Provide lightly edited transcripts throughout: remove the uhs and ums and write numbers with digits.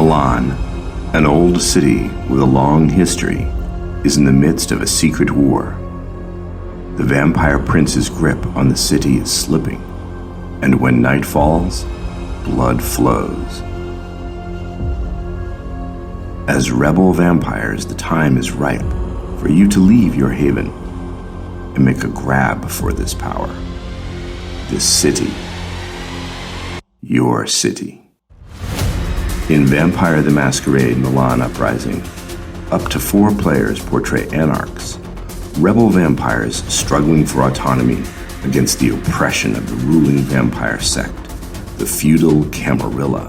Milan, an old city with a long history, is in the midst of a secret war. The vampire prince's grip on the city is slipping, and when night falls, blood flows. As rebel vampires, the time is ripe for you to leave your haven and make a grab for this power. This city. Your city. In Vampire the Masquerade Milan Uprising, up to 4 players portray anarchs, rebel vampires struggling for autonomy against the oppression of the ruling vampire sect, the feudal Camarilla.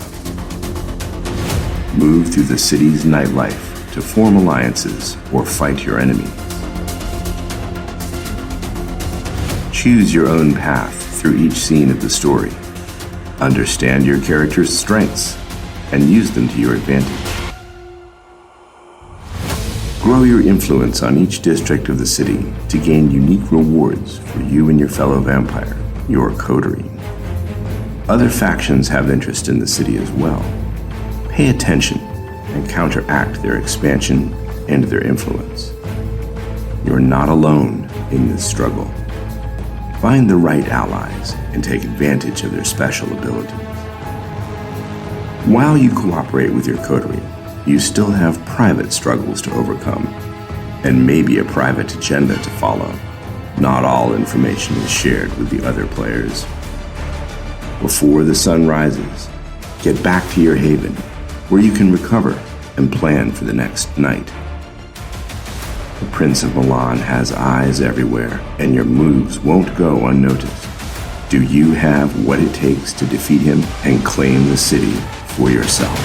Move through the city's nightlife to form alliances or fight your enemies. Choose your own path through each scene of the story. Understand your character's strengths and use them to your advantage. Grow your influence on each district of the city to gain unique rewards for you and your fellow vampire, your coterie. Other factions have interest in the city as well. Pay attention and counteract their expansion and their influence. You're not alone in this struggle. Find the right allies and take advantage of their special abilities. While you cooperate with your coterie, you still have private struggles to overcome, and maybe a private agenda to follow. Not all information is shared with the other players. Before the sun rises, get back to your haven, where you can recover and plan for the next night. The Prince of Milan has eyes everywhere, and your moves won't go unnoticed. Do you have what it takes to defeat him and claim the city for yourself?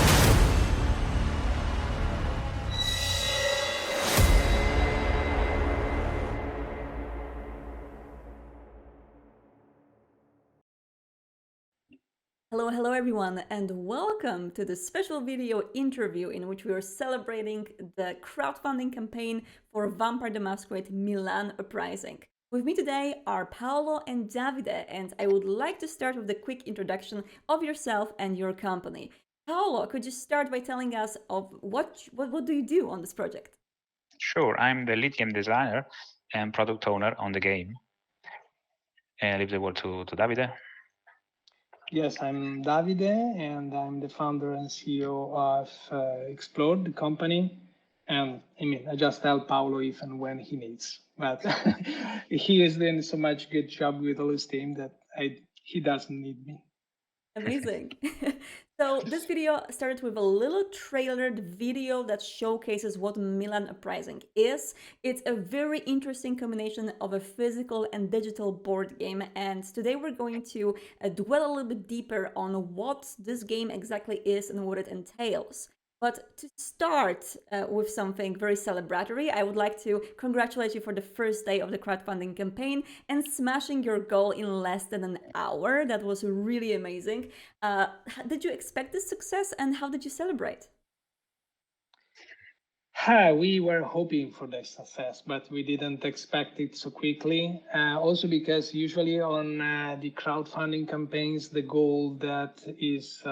Hello everyone, and welcome to the special video interview in which we are celebrating the crowdfunding campaign for Vampire the Masquerade Milan Uprising. With me today are Paolo and Davide, and I would like to start with a quick introduction of yourself and your company. Paolo, could you start by telling us of what do you do on this project? Sure, I'm the lead game designer and product owner on the game. And I leave the word to Davide. Yes, I'm Davide, and I'm the founder and CEO of Explore, the company. And I just help Paolo if and when he needs. But he is doing so much good job with all his team that he doesn't need me. Amazing. So this video started with a little trailered video that showcases what Milan Uprising is. It's a very interesting combination of a physical and digital board game, and today we're going to dwell a little bit deeper on what this game exactly is and what it entails. But to start with something very celebratory, I would like to congratulate you for the first day of the crowdfunding campaign and smashing your goal in less than an hour. That was really amazing. Did you expect this success, and how did you celebrate? We were hoping for the success, but we didn't expect it so quickly. Also because usually on the crowdfunding campaigns, the goal that is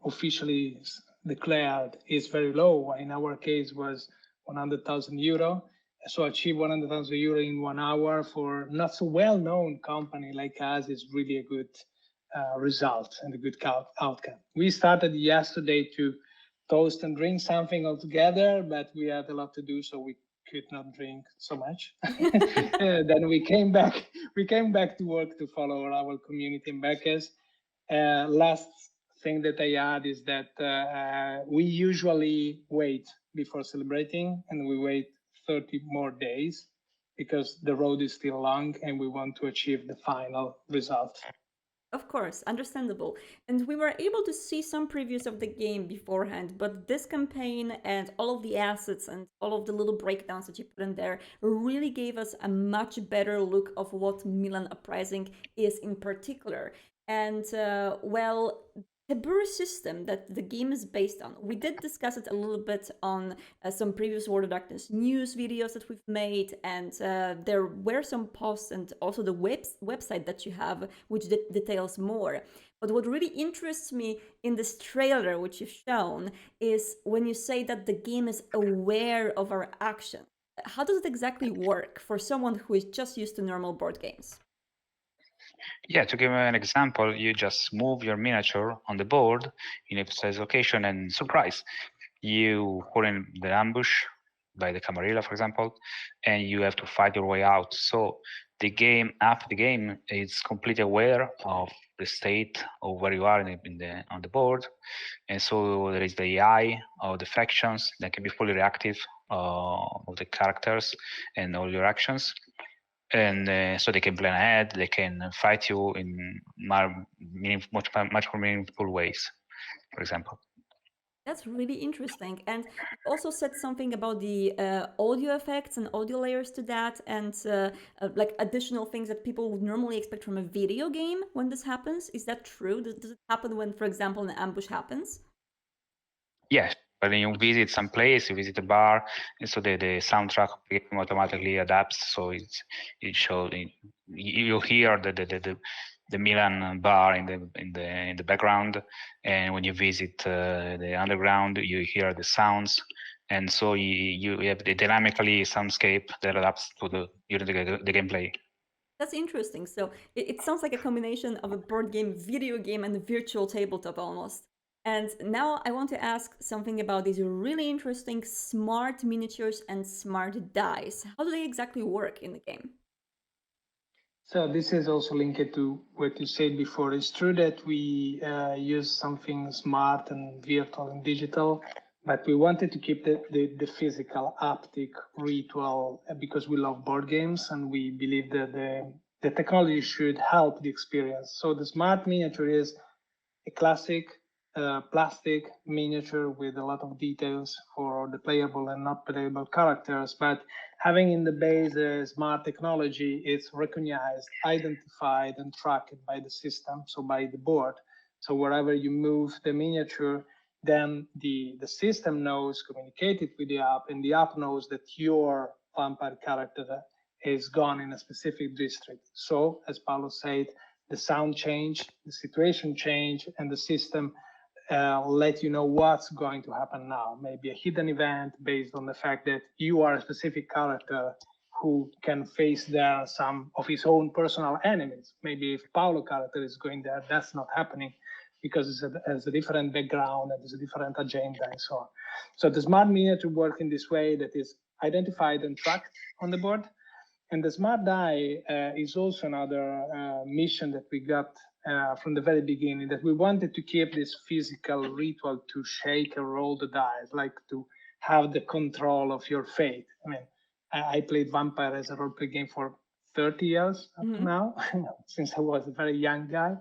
officially declared is very low. In our case was 100,000 euro. So achieve 100,000 euro in 1 hour for not so well-known company like us is really a good result and a good outcome. We started yesterday to toast and drink something all together, but we had a lot to do, so we could not drink so much. Then we came back to work to follow our community and backers. Last thing that I add is that we usually wait before celebrating, and we wait 30 more days because the road is still long and we want to achieve the final result. Of course, understandable. And we were able to see some previews of the game beforehand, but this campaign and all of the assets and all of the little breakdowns that you put in there really gave us a much better look of what Milan Uprising is in particular. And well, taboo system that the game is based on. We did discuss it a little bit on some previous World of Darkness news videos that we've made, and there were some posts and also the website that you have, which details more. But what really interests me in this trailer, which you've shown, is when you say that the game is aware of our actions. How does it exactly work for someone who is just used to normal board games? Yeah, to give an example, you just move your miniature on the board in a precise location, and surprise, you put in the ambush by the Camarilla, for example, and you have to fight your way out. So the game, after the game, is completely aware of the state of where you are on the board, and so there is the AI of the factions that can be fully reactive of the characters and all your actions. And so they can plan ahead, they can fight you in much more meaningful ways, for example. That's really interesting. And you also said something about the audio effects and audio layers to that, and like additional things that people would normally expect from a video game when this happens. Is that true? Does it happen when, for example, an ambush happens? Yes, when you visit some place, you visit a bar, and so the soundtrack of the game automatically adapts. So it shows you hear the Milan bar in the background, and when you visit the underground, you hear the sounds, and so you have the dynamically soundscape that adapts to during the gameplay. That's interesting. So it sounds like a combination of a board game, video game, and a virtual tabletop almost. And now I want to ask something about these really interesting smart miniatures and smart dice. How do they exactly work in the game? So this is also linked to what you said before. It's true that we use something smart and virtual and digital, but we wanted to keep the physical haptic ritual because we love board games and we believe that the technology should help the experience. So the smart miniature is a classic plastic miniature with a lot of details for the playable and not playable characters, but having in the base a smart technology, it's recognized, identified, and tracked by the system, so by the board. So wherever you move the miniature, then the system knows, communicated with the app, and the app knows that your vampire character is gone in a specific district. So, as Paolo said, the sound change, the situation change, and the system let you know what's going to happen now. Maybe a hidden event based on the fact that you are a specific character who can face there some of his own personal enemies. Maybe if Paolo character is going there, that's not happening because it has a different background and there's a different agenda and so on. So the smart miniature work in this way that is identified and tracked on the board. And the smart die is also another mission that we got from the very beginning, that we wanted to keep this physical ritual to shake and roll the dice, like to have the control of your fate. I mean, I played Vampire as a role-play game for 30 years up to now, since I was a very young guy.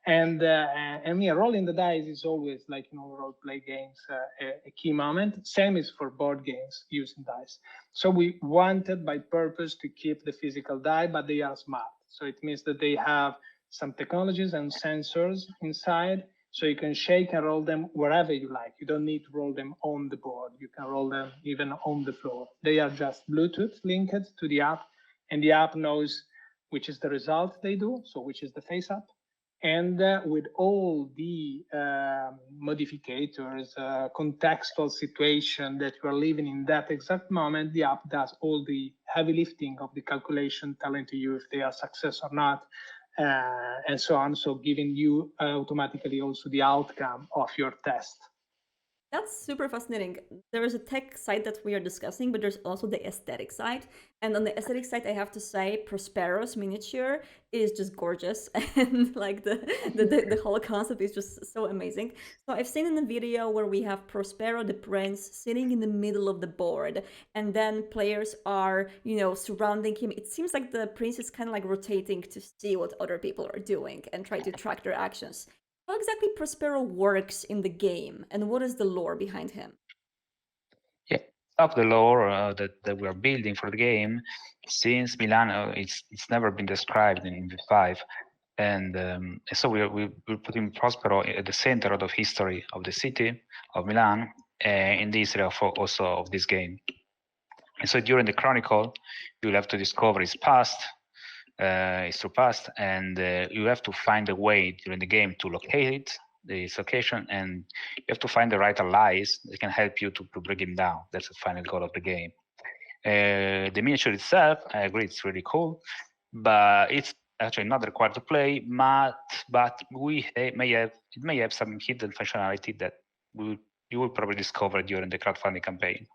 And rolling the dice is always, like role-play games, a key moment. Same is for board games using dice. So we wanted by purpose to keep the physical die, but they are smart. So it means that they have some technologies and sensors inside, so you can shake and roll them wherever you like. You don't need to roll them on the board. You can roll them even on the floor. They are just Bluetooth linked to the app, and the app knows which is the result they do, so which is the face up. And with all the modificators, contextual situation that you are living in that exact moment, the app does all the heavy lifting of the calculation, telling to you if they are success or not, and so on. So giving you automatically also the outcome of your test. That's super fascinating. There is a tech side that we are discussing, but there's also the aesthetic side. And on the aesthetic side, I have to say, Prospero's miniature is just gorgeous, and like the whole concept is just so amazing. So I've seen in the video where we have Prospero the prince sitting in the middle of the board, and then players are, surrounding him. It seems like the prince is kind of like rotating to see what other people are doing and try to track their actions. How exactly Prospero works in the game, and what is the lore behind him? Yeah, of the lore that we are building for the game, since Milan, it's never been described in V5. And so we putting Prospero at the center of the history of the city of Milan, in the history also of this game. And so during the chronicle, you'll have to discover his past, his true past, and you have to find a way during the game to locate this location, and you have to find the right allies that can help you to bring him down. That's the final goal of the game. The miniature itself, I agree, it's really cool, but it's actually not required to play. But it may have some hidden functionality that you will probably discover during the crowdfunding campaign.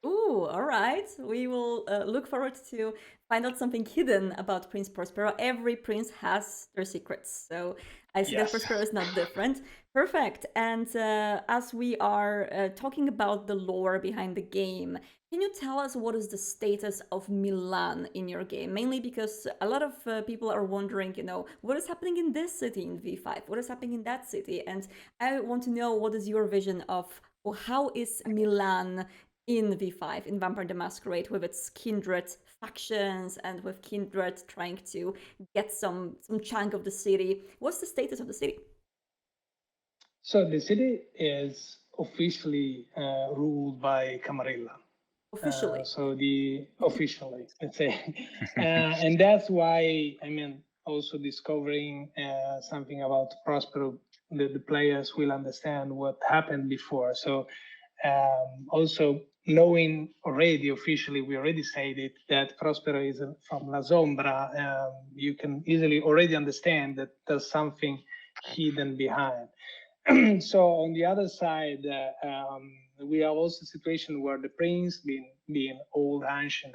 Ooh, all right. We will look forward to find out something hidden about Prince Prospero. Every prince has their secrets, so I see that Yes. Prospero is not different. Perfect. And as we are talking about the lore behind the game, can you tell us what is the status of Milan in your game? Mainly because a lot of people are wondering, what is happening in this city in V5? What is happening in that city? And I want to know, what is your vision of, or how is Milan in V5, in Vampire the Masquerade, with its kindred factions and with kindred trying to get some chunk of the city? What's the status of the city? So the city is officially ruled by Camarilla. Officially. Officially, let's say. And that's why, also discovering something about Prospero, the players will understand what happened before. So also knowing already officially, we already said it, that Prospero is from La Sombra, you can easily already understand that there's something hidden behind. So on the other side, we have also a situation where the prince, being old, ancient,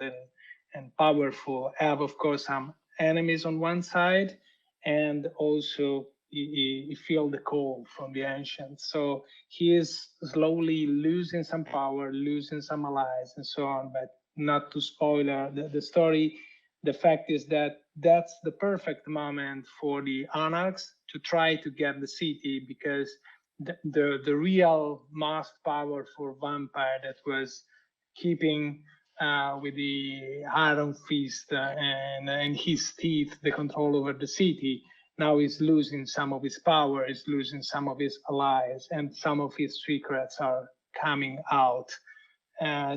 and powerful, have of course some enemies on one side, and also he feel the call from the ancients. So he is slowly losing some power, losing some allies, and so on. But not to spoiler the story, the fact is that that's the perfect moment for the Anarchs to try to get the city, because the real most powerful vampire that was keeping with the iron fist and his teeth the control over the city, now is losing some of his power, is losing some of his allies, and some of his secrets are coming out.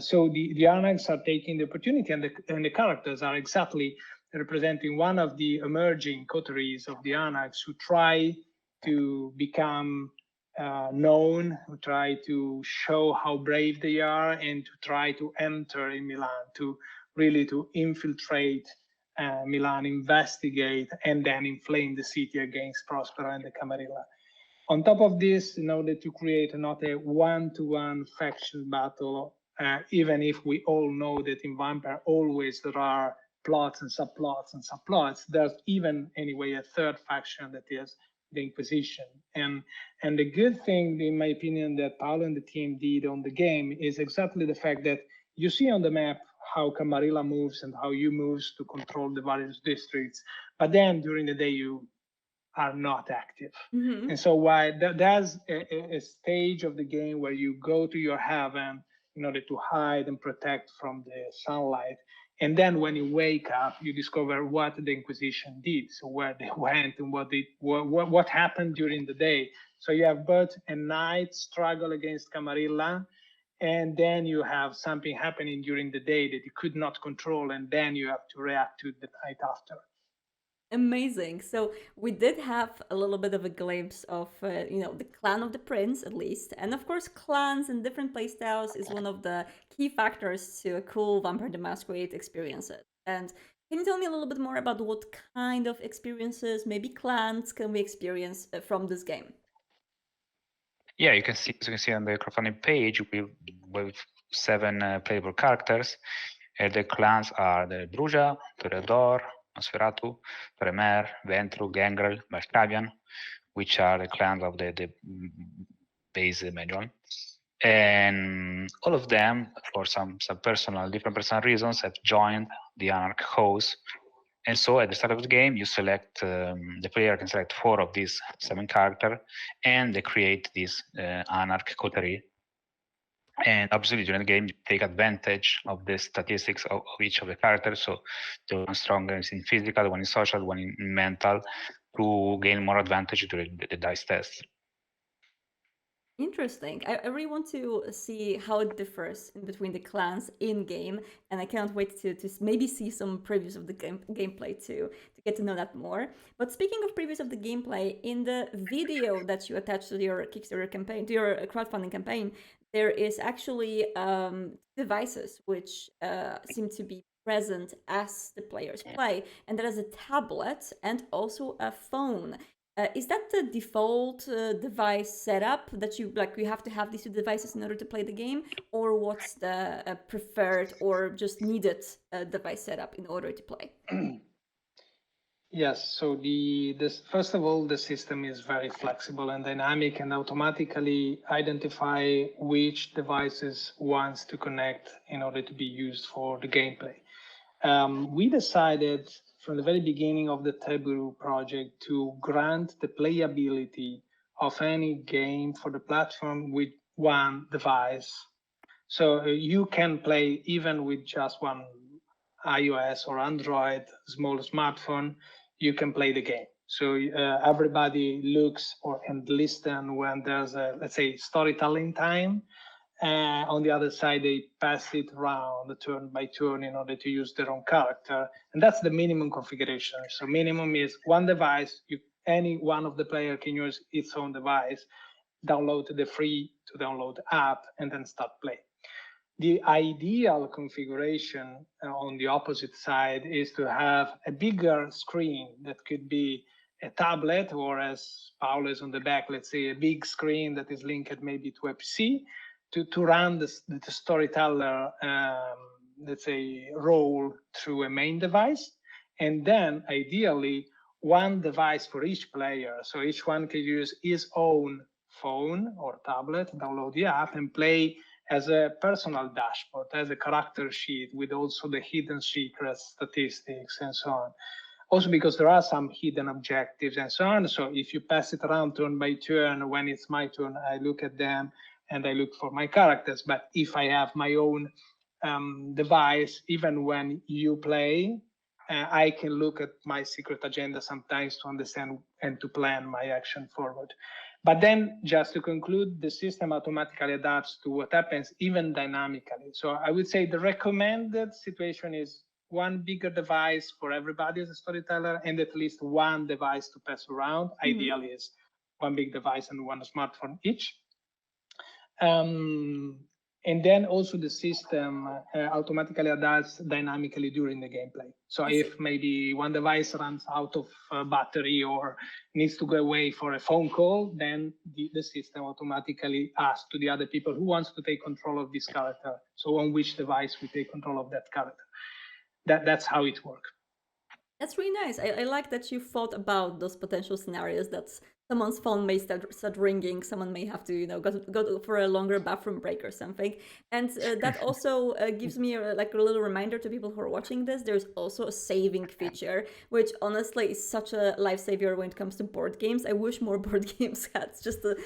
So the Anarchs are taking the opportunity, and the characters are exactly representing one of the emerging coteries of the Anarchs who try to become known, who try to show how brave they are, and to try to enter in Milan, to infiltrate Milan, investigate, and then inflame the city against Prospero and the Camarilla. On top of this, in order to create not a one-to-one faction battle, even if we all know that in Vampire always there are plots and subplots, there's even anyway a third faction that is the Inquisition. And the good thing, in my opinion, that Paolo and the team did on the game is exactly the fact that you see on the map how Camarilla moves and how you moves to control the various districts, but then during the day you are not active. Mm-hmm. And so why there's a stage of the game where you go to your haven in order to hide and protect from the sunlight. And then when you wake up, you discover what the Inquisition did, so where they went and what happened during the day. So you have both a night struggle against Camarilla, and then you have something happening during the day that you could not control, and then you have to react to the night after. Amazing. So we did have a little bit of a glimpse of, the clan of the prince, at least. And of course, clans and different playstyles is one of the key factors to a cool Vampire the Masquerade experiences. And can you tell me a little bit more about what kind of experiences, maybe clans, can we experience from this game? Yeah, you can see on the crowdfunding page with 7 playable characters. The clans are the Bruja, Toreador, Nosferatu, Tremer, Ventru, Gangrel, Mascavian, which are the clans of the base manual. And all of them, for some different personal reasons, have joined the Anarch cause. And so at the start of the game, you select, the player can select 4 of these 7 characters, and they create this Anarch coterie. And absolutely, during the game, you take advantage of the statistics of each of the characters. So the one stronger is in physical, one in social, one in mental, to gain more advantage during the dice test. Interesting. I really want to see how it differs in between the clans in game, and I can't wait to maybe see some previews of the gameplay to get to know that more. But speaking of previews of the gameplay, in the video that you attached to your Kickstarter campaign, to your crowdfunding campaign, there is actually devices which seem to be present as the players play, and that is a tablet and also a phone. Is that the default device setup that you have to have these two devices in order to play the game, or what's the preferred or just needed device setup in order to play? Yes, so this first of all, the system is very flexible and dynamic and automatically identify which devices wants to connect in order to be used for the gameplay. We decided from the very beginning of the Taboo project to grant the playability of any game for the platform with one device. So you can play even with just one iOS or Android small smartphone, you can play the game. So everybody looks or can listen when there's a, let's say, storytelling time. On the other side, they pass it around turn by turn in order to use their own character. And that's the minimum configuration. So minimum is one device. Any one of the player can use its own device, download the free to download app, and then start playing. The ideal configuration on the opposite side is to have a bigger screen that could be a tablet, or as Paolo is on the back, let's say a big screen that is linked maybe to a PC to run the storyteller, let's say, role through a main device. And then ideally, one device for each player. So each one can use his own phone or tablet, download the app, and play as a personal dashboard, as a character sheet with also the hidden secrets, statistics, and so on. Also because there are some hidden objectives and so on. So if you pass it around turn by turn, when it's my turn, I look at them and I look for my characters. But if I have my own device, even when you play, I can look at my secret agenda sometimes to understand and to plan my action forward. But then, just to conclude, the system automatically adapts to what happens, even dynamically. So I would say the recommended situation is one bigger device for everybody as a storyteller, and at least one device to pass around. Mm-hmm. Ideally is one big device and one smartphone each. And then also the system automatically adapts dynamically during the gameplay. So if maybe one device runs out of battery or needs to go away for a phone call, then the system automatically asks to the other people who wants to take control of this character. So on which device we take control of that character. That's how it works. That's really nice. I like that you thought about those potential scenarios that someone's phone may start ringing, someone may have to, go for a longer bathroom break or something. And that also gives me a little reminder to people who are watching this. There's also a saving feature, which honestly is such a lifesaver when it comes to board games. I wish more board games had just a,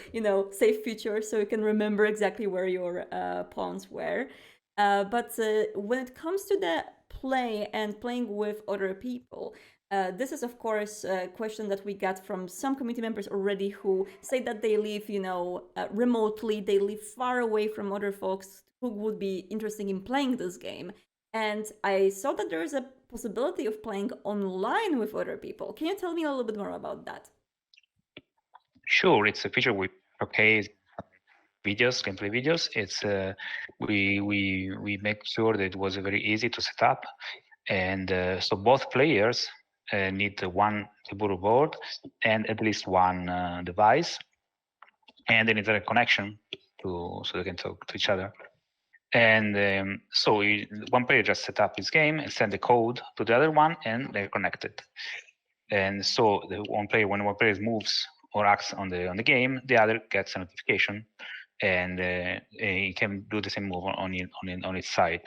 save feature so you can remember exactly where your pawns were. But when it comes to the play and playing with other people, this is of course a question that we got from some community members already who say that they live remotely, they live far away from other folks who would be interested in playing this game. And I saw that there is a possibility of playing online with other people. Can you tell me a little bit more about that? Sure, it's a feature we showcase videos, gameplay videos. It's we make sure that it was very easy to set up, and so both players need one Taboo board and at least one device, and they need a connection so they can talk to each other. And so one player just set up his game and send the code to the other one, and they're connected. And so when one player moves or acts on the game, the other gets a notification, and he can do the same move on its side.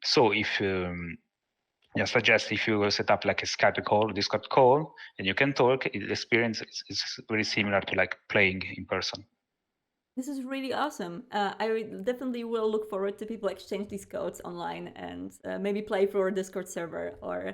So if I suggest if you set up like a Skype call, Discord call, and you can talk, the experience is very similar to like playing in person. This is really awesome. I definitely will look forward to people exchange these codes online and maybe play for a Discord server or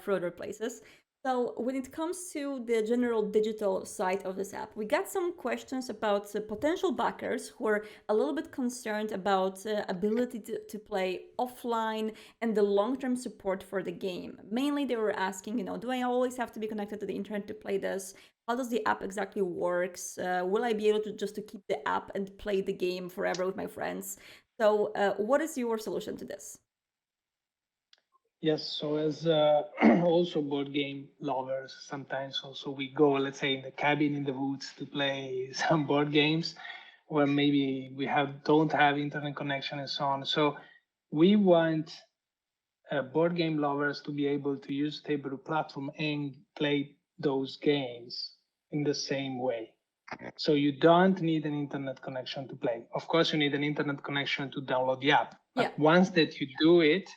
for other places. So when it comes to the general digital side of this app, we got some questions about potential backers who are a little bit concerned about ability to play offline and the long-term support for the game. Mainly they were asking, do I always have to be connected to the internet to play this? How does the app exactly works? Will I be able to just to keep the app and play the game forever with my friends? So what is your solution to this? Yes, so as also board game lovers, sometimes also we go, let's say, in the cabin in the woods to play some board games where maybe we don't have internet connection and so on. So we want board game lovers to be able to use Tabletop platform and play those games in the same way. So you don't need an internet connection to play. Of course, you need an internet connection to download the app. But once that you do it,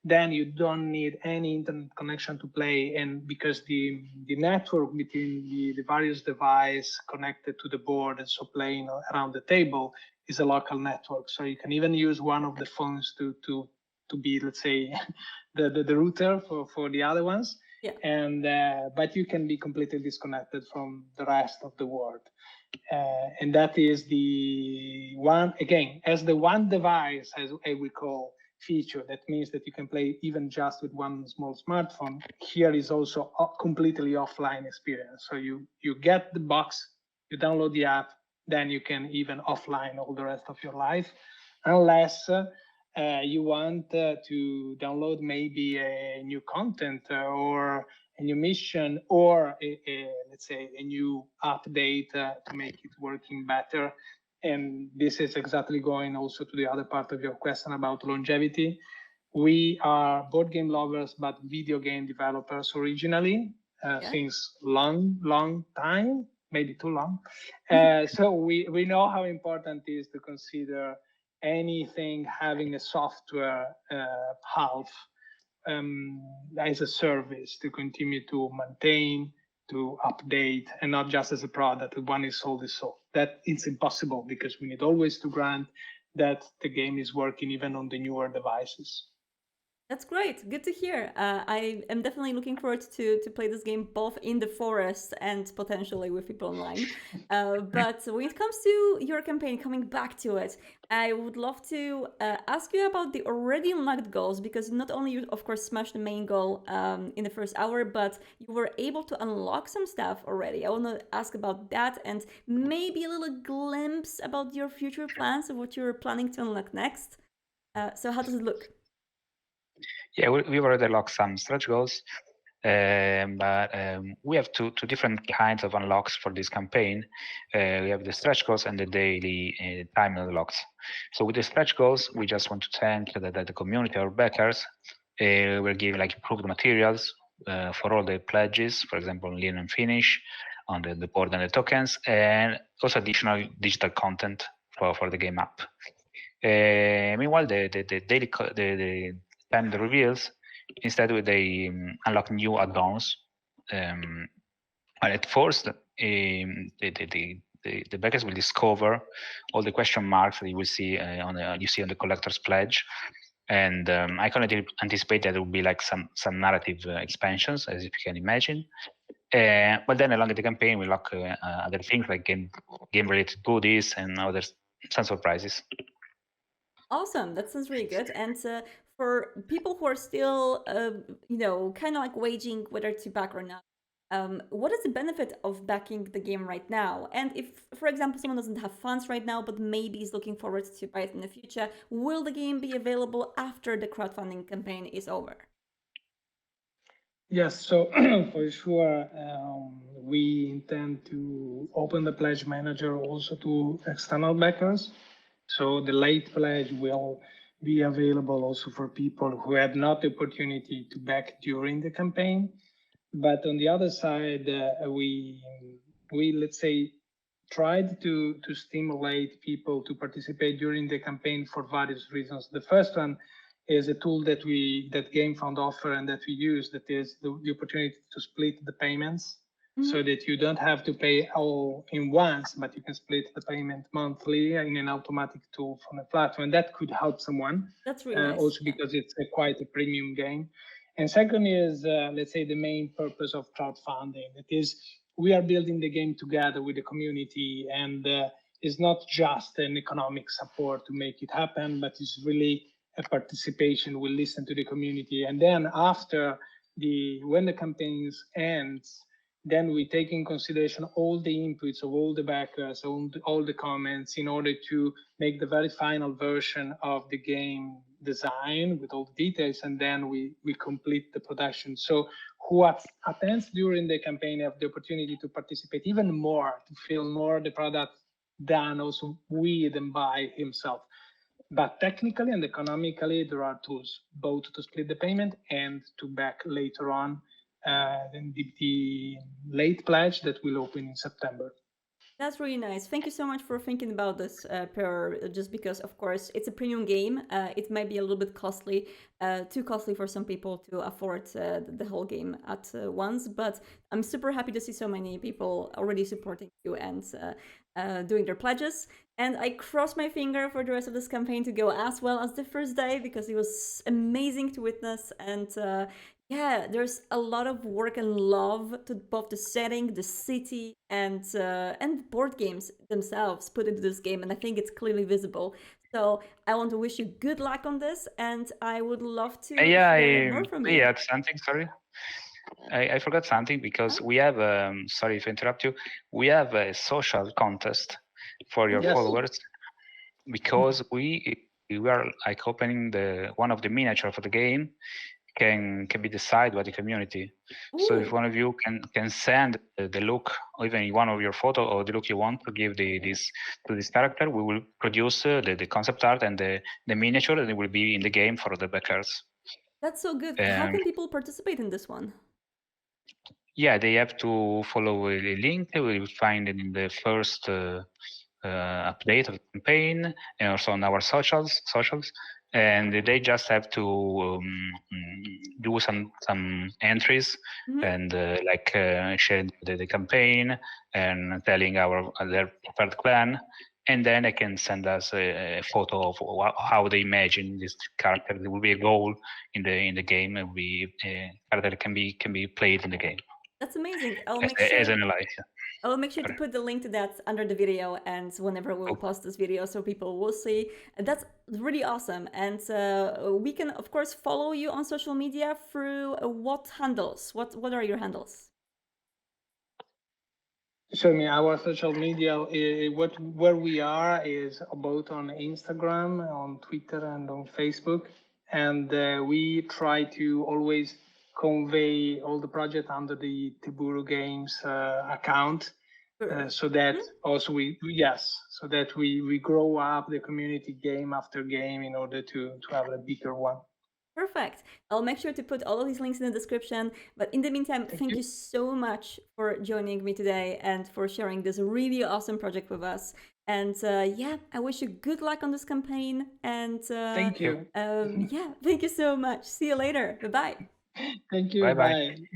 then you don't need any internet connection to play. And because the network between the various devices connected to the board and so playing around the table is a local network. So you can even use one of the phones to be, let's say, the router for the other ones. Yeah. And but you can be completely disconnected from the rest of the world. And that is the one, again, as the one device, as we call feature, that means that you can play even just with one small smartphone. Here is also a completely offline experience. So you get the box, you download the app, then you can even offline all the rest of your life, unless you want to download maybe a new content or a new mission or let's say a new update to make it working better. And this is exactly going also to the other part of your question about longevity. We are board game lovers, but video game developers originally, since long time, maybe too long. So we know how important it is to consider anything having a software half as a service to continue to maintain, to update, and not just as a product. One is sold is sold. That it's impossible because we need always to grant that the game is working even on the newer devices. That's great. Good to hear. I am definitely looking forward to play this game both in the forest and potentially with people online. But when it comes to your campaign, coming back to it, I would love to ask you about the already unlocked goals, because not only you, of course, smashed the main goal in the first hour, but you were able to unlock some stuff already. I want to ask about that and maybe a little glimpse about your future plans of what you're planning to unlock next. So how does it look? Yeah, we've already locked some stretch goals, but we have two different kinds of unlocks for this campaign. We have the stretch goals and the daily time unlocks. So with the stretch goals, we just want to thank the community, our backers. We're giving like improved materials for all the pledges, for example, lean and finish on the board and the tokens, and also additional digital content for the game app. Meanwhile, the daily the time the reveals, instead they unlock new add-ons. And at first, the backers will discover all the question marks that you will see on the collector's pledge, and I can anticipate that there will be like some narrative expansions, as if you can imagine. But then along the campaign, we lock other things like game-related goodies and some surprises. Awesome. That sounds really good. And for people who are still, kind of like waging whether to back or not, what is the benefit of backing the game right now? And if, for example, someone doesn't have funds right now, but maybe is looking forward to buy it in the future, will the game be available after the crowdfunding campaign is over? Yes, so for sure, we intend to open the pledge manager also to external backers. So the late pledge will be available also for people who had not the opportunity to back during the campaign. But on the other side, we let's say tried to stimulate people to participate during the campaign for various reasons. The first one is a tool that GameFound offer and that we use, that is the opportunity to split the payments. So that you don't have to pay all in once, but you can split the payment monthly in an automatic tool from the platform. And that could help someone. That's really nice. Also because it's quite a premium game. And second is, let's say, the main purpose of crowdfunding. That is, we are building the game together with the community, and it's not just an economic support to make it happen, but it's really a participation. We listen to the community, and then after when the campaigns ends, then we take in consideration all the inputs of all the backers, all the comments, in order to make the very final version of the game design with all the details, and then we complete the production. So who attends during the campaign have the opportunity to participate even more, to feel more the product than also with and by himself. But technically and economically, there are tools both to split the payment and to back later on the late pledge that will open in September. That's really nice. Thank you so much for thinking about this, Per, just because, of course, it's a premium game. It might be a little bit costly, too costly for some people to afford the whole game at once. But I'm super happy to see so many people already supporting you and doing their pledges. And I cross my finger for the rest of this campaign to go as well as the first day, because it was amazing to witness. And yeah, there's a lot of work and love to both the setting, the city, and board games themselves put into this game, and I think it's clearly visible. So I want to wish you good luck on this, and I would love to hear more from you. Yeah, something. Sorry, I forgot something, because we have. Sorry if I interrupt you. We have a social contest for your followers, because we are like opening one of the miniature for the game. Can be decided by the community. Ooh. So if one of you can send the look, or even one of your photo, or the look you want to give to this character, we will produce the concept art and the miniature, and it will be in the game for the backers. That's so good. How can people participate in this one? Yeah, they have to follow the link. We will find it in the first update of the campaign, and also on our socials. And they just have to do some entries, and share the campaign and telling their preferred clan, and then they can send us a photo of how they imagine this character. There will be a goal in the game, and character can be played in the game. That's amazing. I'll make sure. As an ally. I'll make sure to put the link to that under the video, and whenever we'll post this video, so people will see. That's really awesome. And we can, of course, follow you on social media through what handles? What are your handles? So, our social media, where we are is both on Instagram, on Twitter, and on Facebook. And we try to always convey all the project under the Tiburu Games account, so that also we grow up the community game after game in order to have a bigger one. Perfect. I'll make sure to put all of these links in the description. But in the meantime, thank you so much for joining me today and for sharing this really awesome project with us. And yeah, I wish you good luck on this campaign. And thank you. Yeah, thank you so much. See you later. Bye-bye. Thank you. Bye-bye. Bye.